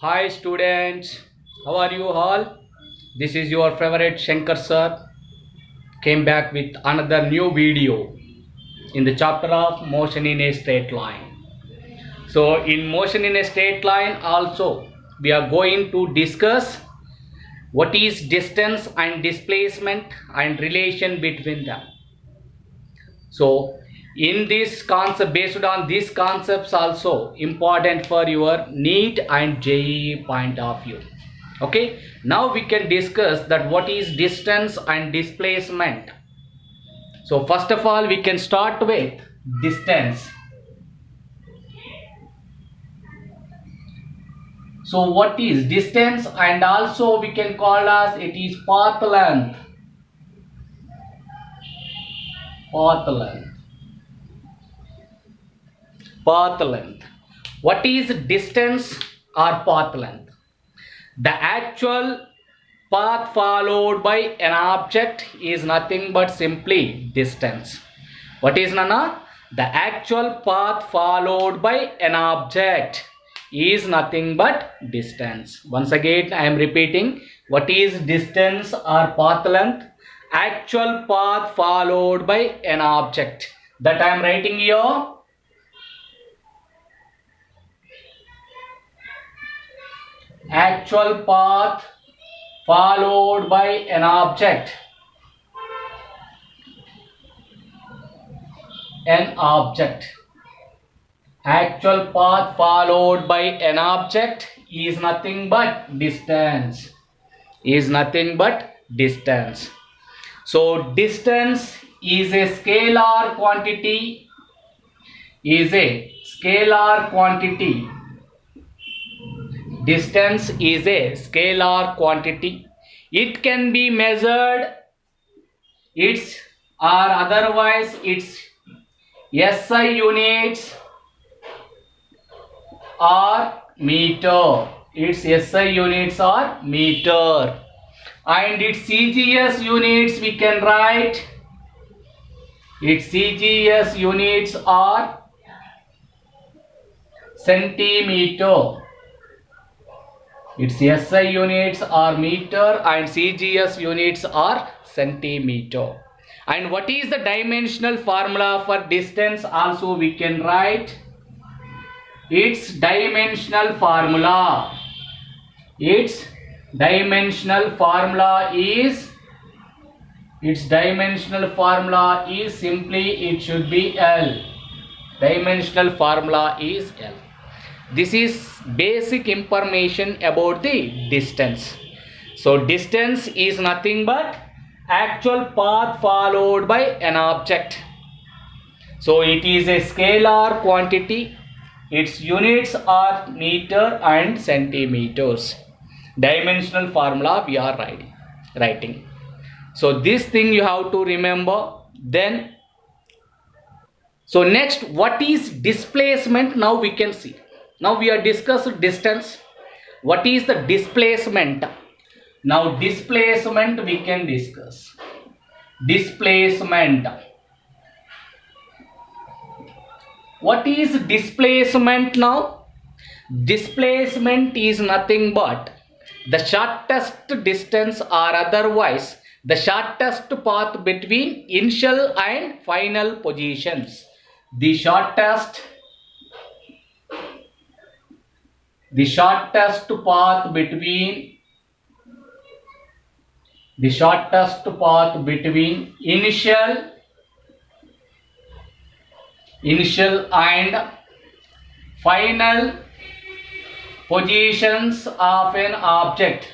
Hi students, how are you all? This is your favorite Shankar sir. Came back with another new video in the chapter of motion in a straight line. So in motion in a straight line also we are going to discuss what is distance and displacement and relation between them. So in this concept, based on these concepts also important for your NEET and JEE point of view. Okay, now we can discuss that what is distance and displacement. So first of all we can start with distance. So what is distance, and also we can call as it is path length. Path length. Path length. What is distance or path length? The actual path followed by an object is nothing but simply distance. What is Nana? The actual path followed by an object is nothing but distance. Once again I am repeating, what is distance or path length? Actual path followed by an object. That I am writing here. Actual path followed by an object. An object. Actual path followed by an object is nothing but distance. Is nothing but distance. So distance is a scalar quantity. Is a scalar quantity. Distance is a scalar quantity. It can be measured, its or otherwise its SI units or meter. Its SI units are meter, and its CGS units we can write. Its CGS units are centimeter. Its SI units are meter and CGS units are centimeter. And what is the dimensional formula for distance? Also we can write its dimensional formula. Its dimensional formula is simply it should be L. Dimensional formula is L. This is basic information about the distance. So distance is nothing but actual path followed by an object. So it is a scalar quantity. Its units are meter and centimeters. Dimensional formula we are writing. So this thing you have to remember. Then so next, what is displacement? Now we can see. Now we are discussing distance. What is the displacement? Now displacement we can discuss. Displacement. What is displacement now? Displacement is nothing but the shortest distance or otherwise the shortest path between initial and final positions. The shortest path between initial and final positions of an object.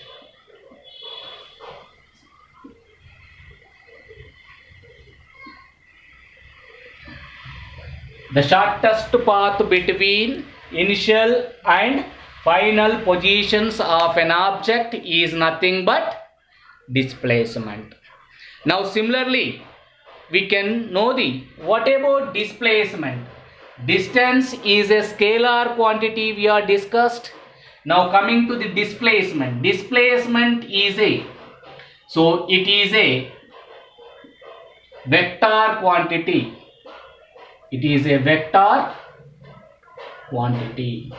The shortest path between initial and final positions of an object is nothing but displacement. Now similarly we can know what about displacement? Distance is a scalar quantity we are discussed. Now coming to the displacement. Displacement is it is a vector quantity. It is a vector quantity.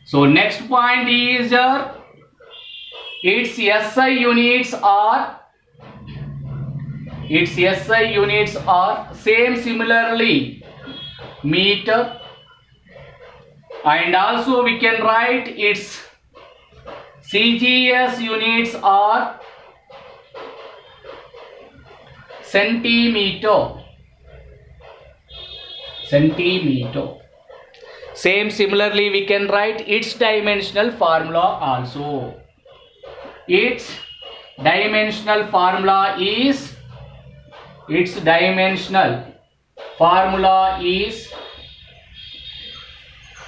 So next point is its SI units are same similarly meter, and also we can write its CGS units are centimeter. Same similarly we can write its dimensional formula also. Its dimensional formula is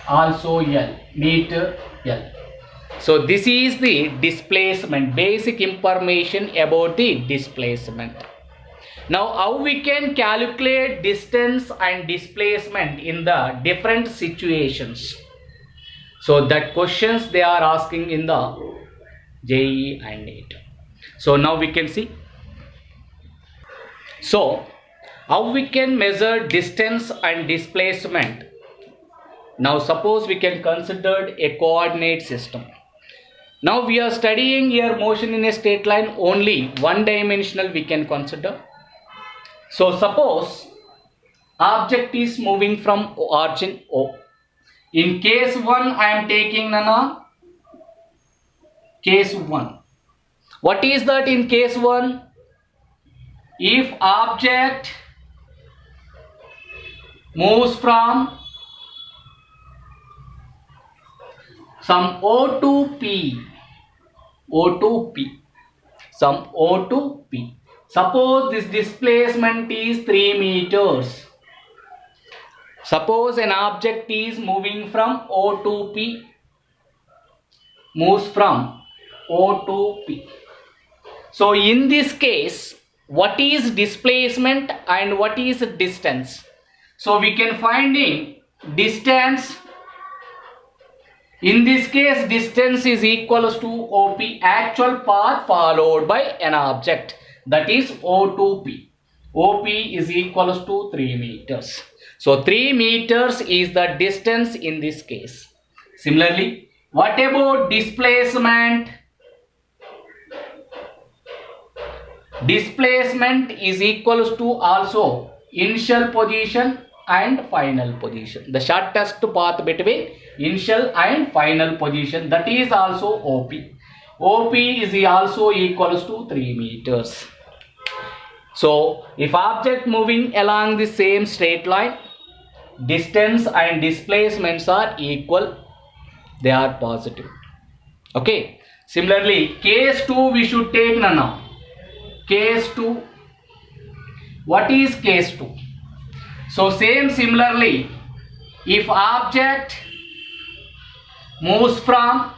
also L, meter L. So this is the displacement, basic information about the displacement. Now how we can calculate distance and displacement in the different situations? So that questions they are asking in the JEE and NEET. So now we can see. So how we can measure distance and displacement? Now suppose we can consider a coordinate system. Now we are studying here motion in a straight line, only one dimensional we can consider. So suppose object is moving from origin O. In case 1 I am taking case 1. What is that in case 1? If object moves from some O to P, some O to P. Suppose this displacement is 3 meters. Suppose an object is moving from O to P, moves from O to P. So in this case, what is displacement and what is distance? So we can find in distance. In this case, distance is equals to OP, actual path followed by an object, that is O to P. OP is equals to 3 meters. So 3 meters is the distance in this case. Similarly, what about displacement? Displacement is equals to also initial position and final position. The shortest path between initial and final position, that is also OP. OP is also equals to 3 meters. So if object moving along the same straight line, distance and displacements are equal, they are positive. Okay. Similarly, case 2 we should take now. Case 2. What is case 2? So same similarly, if object moves from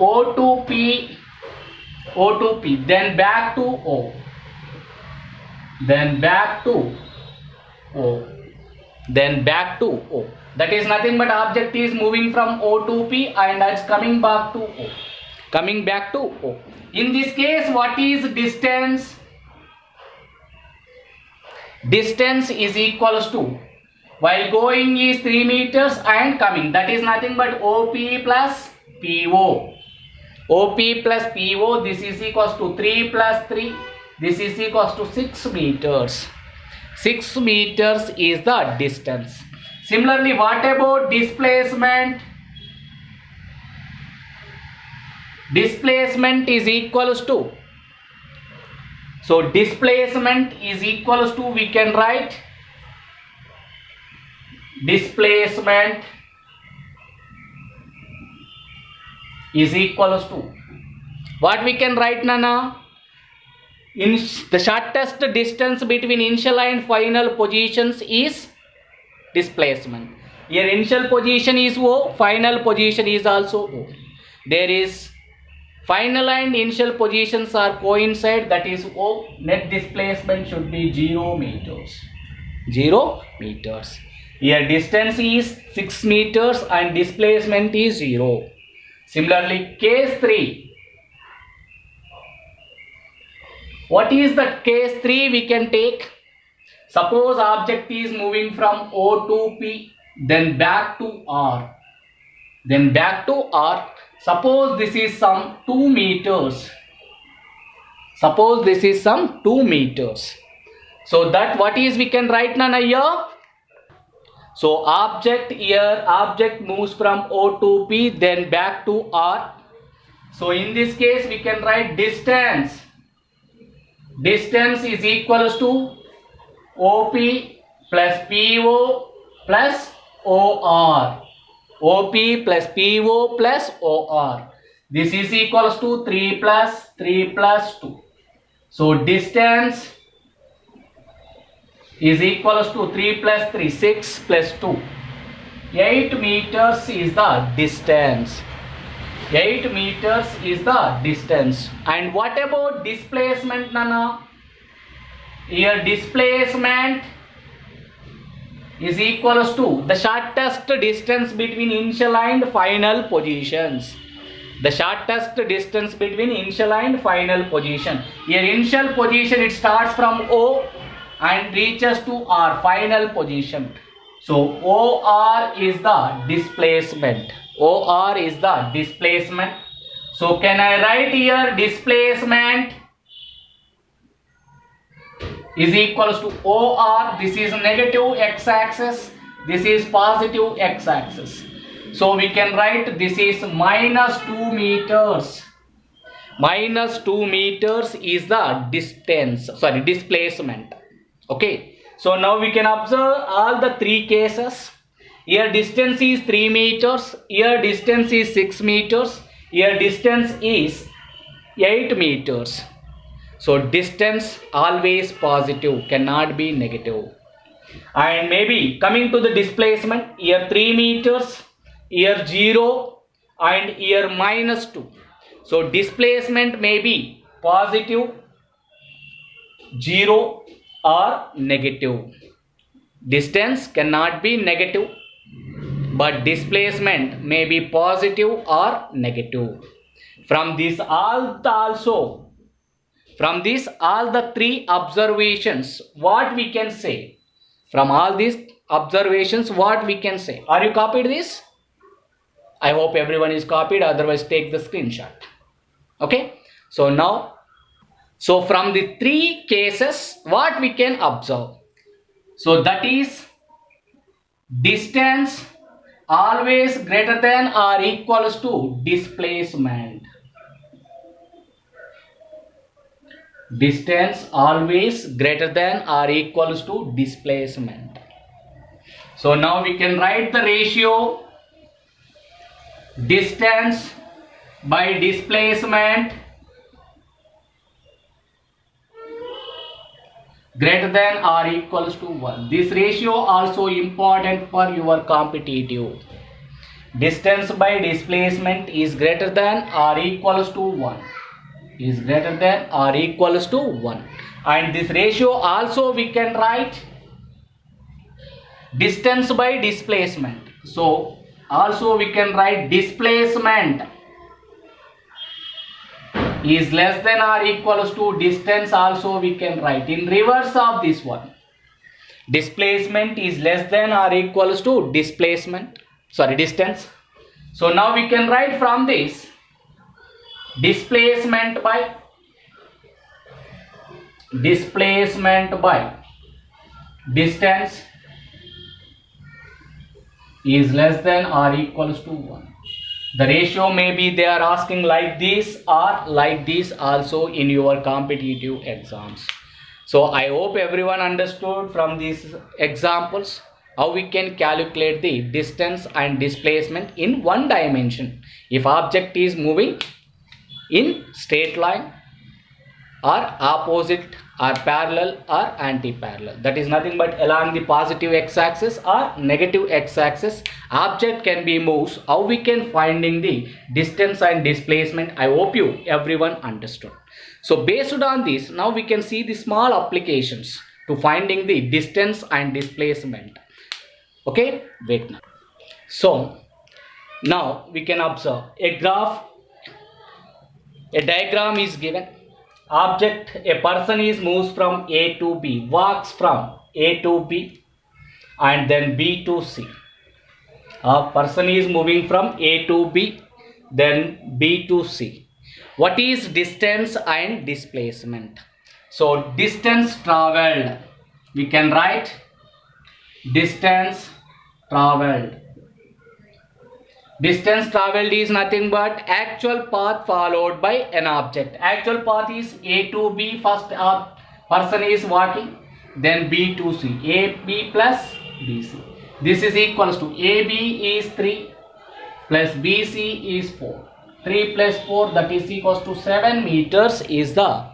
O to P, then back to O, then back to O, then back to O. That is nothing but object is moving from O to P and it's coming back to O. Coming back to O. In this case, what is distance? Distance is equals to, while going is 3 meters and coming, that is nothing but OP plus PO. OP plus PO, this is equals to 3 plus 3, this is equals to 6 meters. 6 meters is the distance. Similarly, what about displacement? Displacement is equals to, so displacement is equals to, we can write displacement is equals to, what we can write Nana? In the shortest distance between initial and final positions is displacement. Here initial position is O, final position is also O. There is final and initial positions are coincide, that is O. Net displacement should be 0 meters. 0 meters. Here distance is 6 meters and displacement is 0. Similarly, case 3. What is the case 3 we can take? Suppose object is moving from O to P. then back to R, then back to R. Suppose this is some 2 meters. Suppose this is some 2 meters. So that what is we can write now here? So object here, object moves from O to P, then back to R. So in this case we can write distance. Distance is equals to OP plus PO plus OR. OP plus PO plus OR. This is equals to 3 plus 3 plus 2. So distance is equals to 3 plus 3, 6 plus 2. 8 meters is the distance. 8 meters is the distance. And what about displacement, Nana? Here displacement is equals to the shortest distance between initial and final positions. The shortest distance between initial and final position. Here initial position, it starts from O and reaches to R, final position. So OR is the displacement. OR is the displacement. So can I write here displacement is equals to OR. This is negative x-axis, this is positive x-axis. So we can write this is minus 2 meters. Minus 2 meters is the distance, sorry, displacement. Okay, so now we can observe all the 3 cases. Here distance is 3 meters, here distance is 6 meters, here distance is 8 meters. So distance always positive, cannot be negative. And maybe coming to the displacement, here 3 meters, here 0 and here minus 2. So displacement may be positive, 0 or negative. Distance cannot be negative, but displacement may be positive or negative. From this all the 3 observations, what we can say? From all these observations, what we can say? Are you copied this? I hope everyone is copied, otherwise take the screenshot. Okay, so now, so from the 3 cases, what we can observe? So that is distance always greater than or equals to displacement. Distance always greater than or equals to displacement. So now we can write the ratio distance by displacement greater than or equals to 1. This ratio also important for your competitive. Distance by displacement is greater than or equals to 1. Is greater than or equals to 1. And this ratio also we can write distance by displacement. So also we can write displacement is less than or equals to distance, also we can write in reverse of this one. Displacement is less than or equals to displacement, sorry, distance. So now we can write from this displacement by distance is less than or equals to 1. The ratio may be they are asking like this or like this also in your competitive exams. So I hope everyone understood from these examples how we can calculate the distance and displacement in one dimension. If object is moving in straight line or opposite or parallel or anti-parallel, that is nothing but along the positive x-axis or negative x-axis, object can be moved. How we can finding the distance and displacement, I hope you everyone understood. So based on this, now we can see the small applications to finding the distance and displacement. Okay, wait now. So now we can observe a graph, a diagram is given. Object, a person is moves from A to B, walks from A to B and then B to C. A person is moving from A to B, then B to C. What is distance and displacement? So distance traveled, we can write distance traveled. Distance traveled is nothing but actual path followed by an object. Actual path is A to B, first person is walking, then B to C. AB plus BC. This is equals to AB is 3 plus BC is 4. 3 plus 4, that is equals to 7 meters is the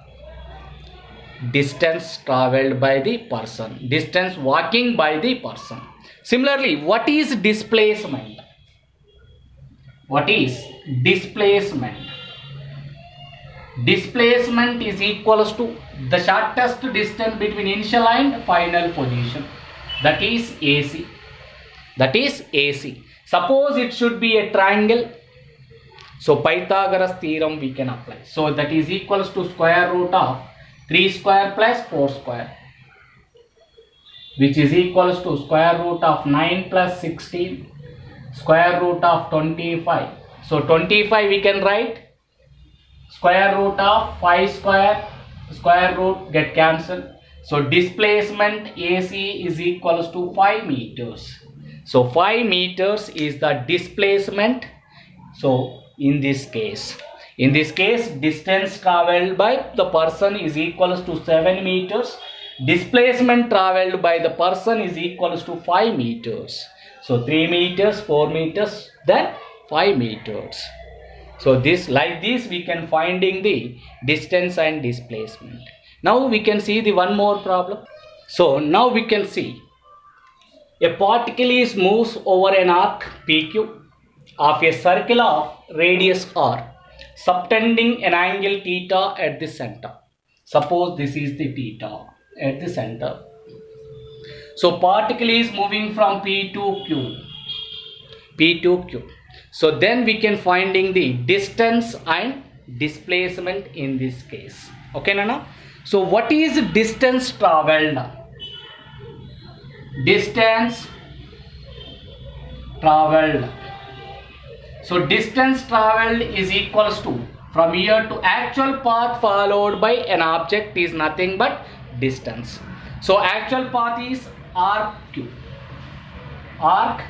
distance traveled by the person. Distance walking by the person. Similarly, what is displacement? What is displacement? Displacement is equals to the shortest distance between initial and final position. That is AC. That is AC. Suppose it should be a triangle. So Pythagoras theorem we can apply. So that is equals to square root of 3 square plus 4 square, which is equals to square root of 9 plus 16, square root of 25. So 25 we can write square root of 5 square, square root get cancelled. So displacement AC is equals to 5 meters. So 5 meters is the displacement. So in this case distance traveled by the person is equals to 7 meters. Displacement traveled by the person is equals to 5 meters. So 3 meters, 4 meters, then 5 meters. So this, like this, we can finding the distance and displacement. Now we can see the one more problem. So now we can see a particle is moves over an arc PQ of a circle of radius r, subtending an angle theta at the center. Suppose this is the theta at the center. So particle is moving from P to Q. P to Q. So then we can finding the distance and displacement in this case. Okay, Nana? So what is distance traveled? Distance traveled. So distance traveled is equals to, from here to actual path followed by an object is nothing but distance. So actual path is RQ. Arc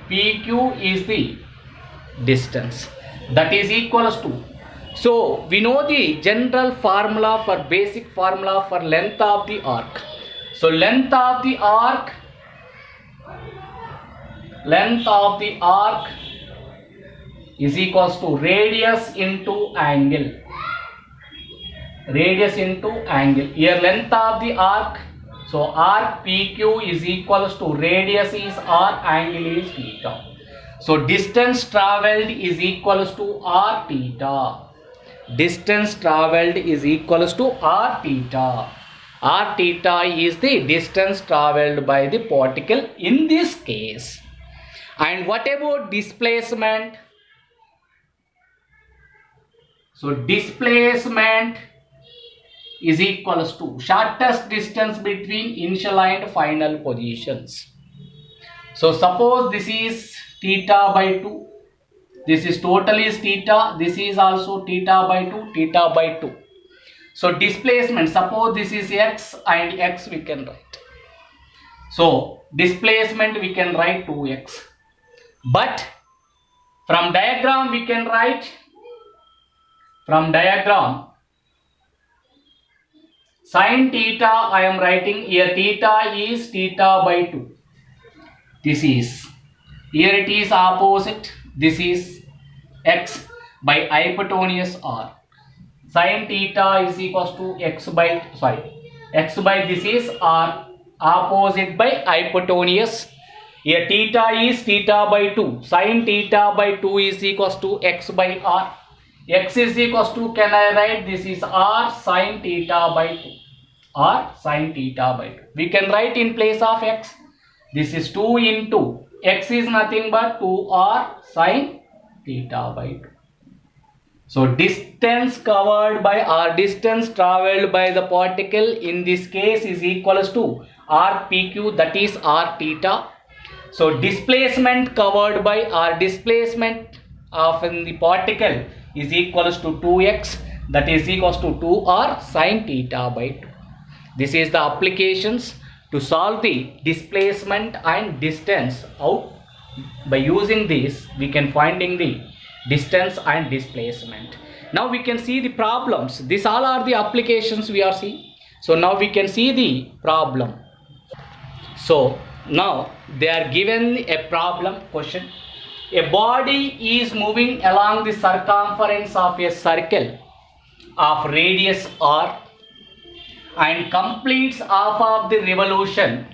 PQ is the distance. That is equals to. So we know the general formula for basic formula for length of the arc. So length of the arc is equals to radius into angle. Radius into angle. Here length of the arc. So arc PQ is equals to radius is r, angle is theta. So distance traveled is equals to r theta. Distance traveled is equals to r theta. R theta is the distance traveled by the particle in this case. And what about displacement? So displacement is equals to shortest distance between initial and final positions. So suppose this is theta by 2. This is total is theta. This is also theta by 2, theta by 2. So displacement, suppose this is x and x we can write. So displacement we can write 2x. But from diagram we can write, from diagram, sin theta I am writing here, theta is theta by 2. This is, here it is opposite, this is x by hypotenuse r. Sin theta is equals to x by this is r, opposite by hypotenuse. Here theta is theta by 2. Sin theta by 2 is equals to x by r. X is equals to, can I write, this is r sin theta by 2. R sin theta by 2. We can write in place of x. This is 2 into x is nothing but 2r sin theta by 2. So distance covered by or distance travelled by the particle in this case is equals to r pq, that is r theta. So displacement covered by or displacement of the particle is equals to 2x, that is equals to 2r sine theta by 2. This is the applications to solve the displacement and distance out. By using this we can finding the distance and displacement. Now we can see the problems. These all are the applications we are seeing. So now we can see the problem. So now they are given a problem question. A body is moving along the circumference of a circle of radius r and completes half of the revolution.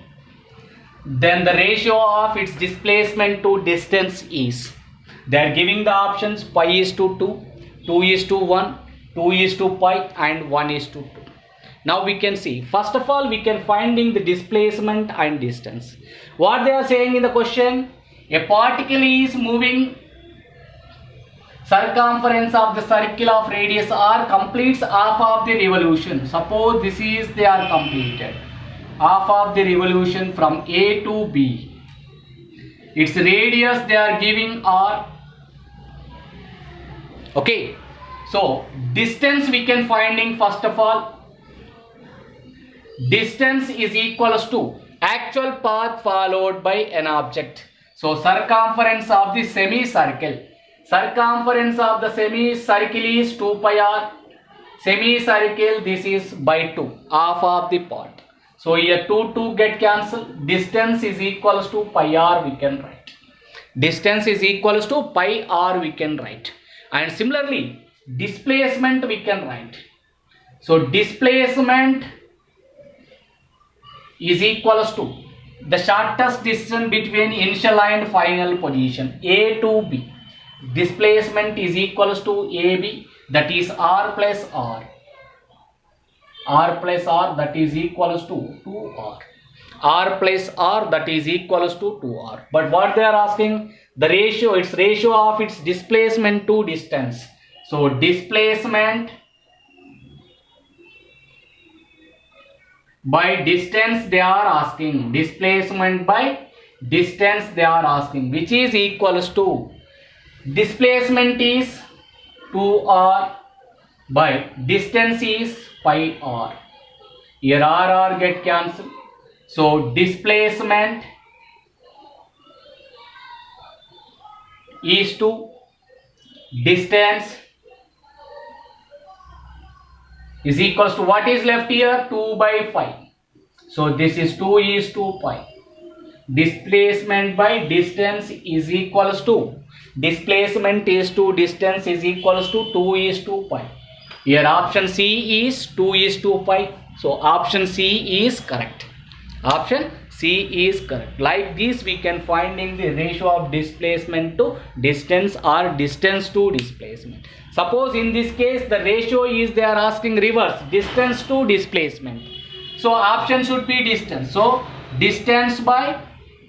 Then the ratio of its displacement to distance is. They are giving the options pi is to 2, 2 is to 1, 2 is to pi and 1 is to 2. Now we can see, first of all we can finding the displacement and distance. What they are saying in the question, a particle is moving circumference of the circle of radius r completes half of the revolution. Suppose this is they are completed half of the revolution from A to B. Its radius they are giving r. Okay, so distance we can finding first of all. Distance is equals to actual path followed by an object. So circumference of the semicircle. Circumference of the semicircle is 2 pi r. Semicircle this is by 2, half of the part. So here 2 get cancelled. Distance is equals to pi r we can write. Distance is equals to pi r we can write. And similarly displacement we can write. So displacement is equals to the shortest distance between initial and final position A to B. Displacement is equals to AB, that is r plus r. R plus r that is equals to 2r. R plus r that is equals to 2r. But what they are asking, the ratio, its ratio of its displacement to distance. So displacement by distance they are asking. Displacement by distance they are asking, which is equals to displacement is 2r by distance is pi r. Here r get cancelled. So displacement is to distance is equals to what is left here, 2 by 5. So this is 2 is to pi. Displacement by distance is equals to displacement is to distance is equals to 2 is to pi. Here option C is 2 is to pi. So option C is correct. Option C is correct. Like this we can finding the ratio of displacement to distance or distance to displacement. Suppose in this case the ratio is they are asking reverse, distance to displacement. So option should be distance. So distance by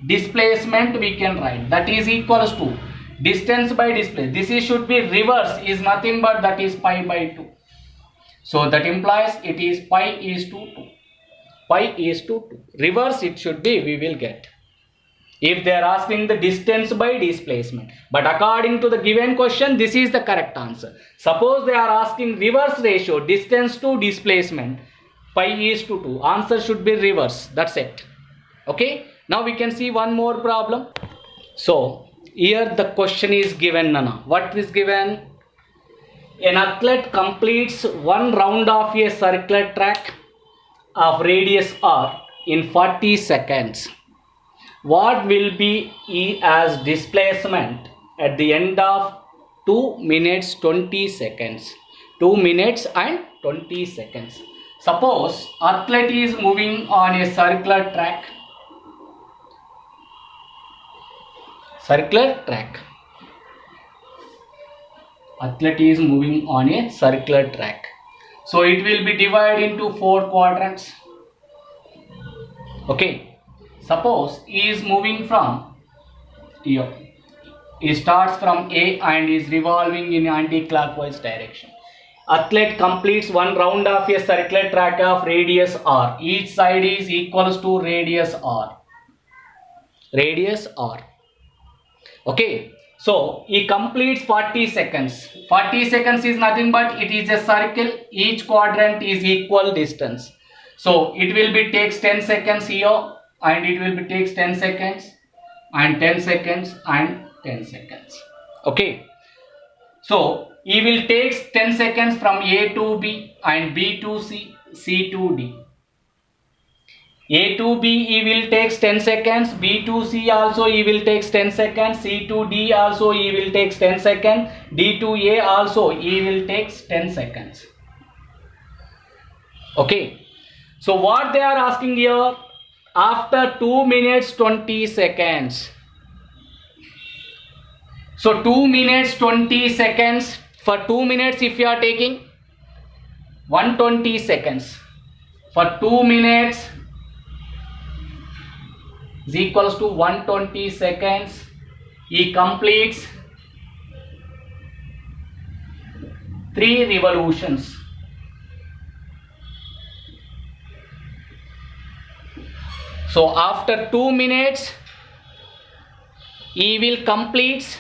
displacement we can write, that is equals to distance by displacement. This is should be reverse, is nothing but that is pi by 2. So that implies it is pi is to 2. Pi is to 2. Reverse it should be, we will get. If they are asking the distance by displacement. But according to the given question, this is the correct answer. Suppose they are asking reverse ratio, distance to displacement, pi is to 2. Answer should be reverse. That's it. Okay. Now we can see one more problem. So here the question is given, Nana. What is given? An athlete completes one round of a circular track of radius r in 40 seconds. What will be E as displacement at the end of 2 minutes 20 seconds? 2 minutes and 20 seconds. Suppose athlete is moving on a circular track. Circular track. Athlete is moving on a circular track. So it will be divided into 4 quadrants. Okay. Suppose he is moving from here. He starts from A and is revolving in anti-clockwise direction. Athlete completes one round of a circular track of radius r. Each side is equals to radius r. radius r. Okay, so he completes 40 seconds. 40 seconds is nothing but it is a circle. Each quadrant is equal distance. So it will be takes 10 seconds here, and it will be takes 10 seconds and 10 seconds and 10 seconds. Okay, so he will takes 10 seconds from A to B and B to C, C to D. A to B he will takes 10 seconds, B to C also he will takes 10 seconds, C to D also he will takes 10 seconds, D to A also he will takes 10 seconds. Okay, so what they are asking here, after 2 minutes 20 seconds. So 2 minutes 20 seconds, for 2 minutes if you are taking 120 seconds, for 2 minutes is equals to 120 seconds. He completes 3 revolutions. So after 2 minutes he will complete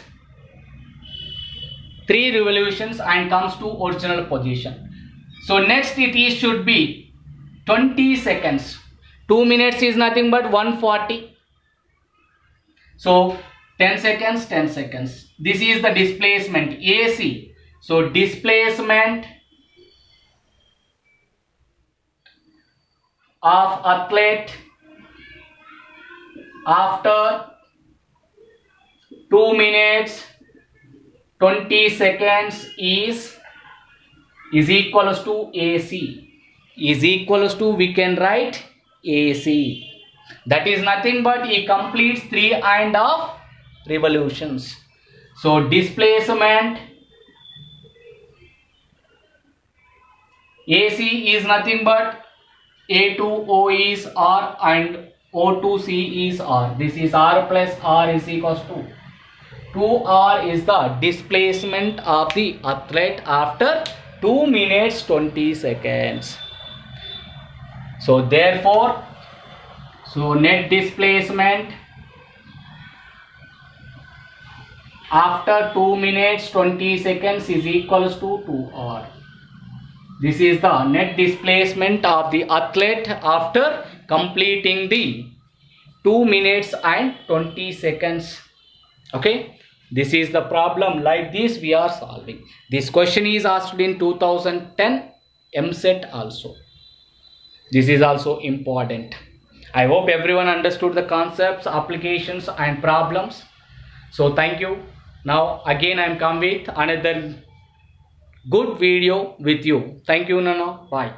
3 revolutions and comes to original position. So next it should be 20 seconds. 2 minutes is nothing but 140. So 10 seconds, 10 seconds. This is the displacement AC. So displacement of athlete after 2 minutes 20 seconds is equals to AC. Is equals to, we can write AC. That is nothing but he completes 3.5 revolutions. So displacement AC is nothing but A to O is R and O to C is R. This is R plus R is equals to 2R is the displacement of the athlete after 2 minutes 20 seconds. So therefore, so net displacement after 2 minutes 20 seconds is equals to 2R. This is the net displacement of the athlete after completing the 2 minutes and 20 seconds. Okay, this is the problem. Like this we are solving. This question is asked in 2010 MSET also. This is also important. I hope everyone understood the concepts, applications and problems. So thank you. Now again I am come with another good video with you. Thank you, Nana. Bye.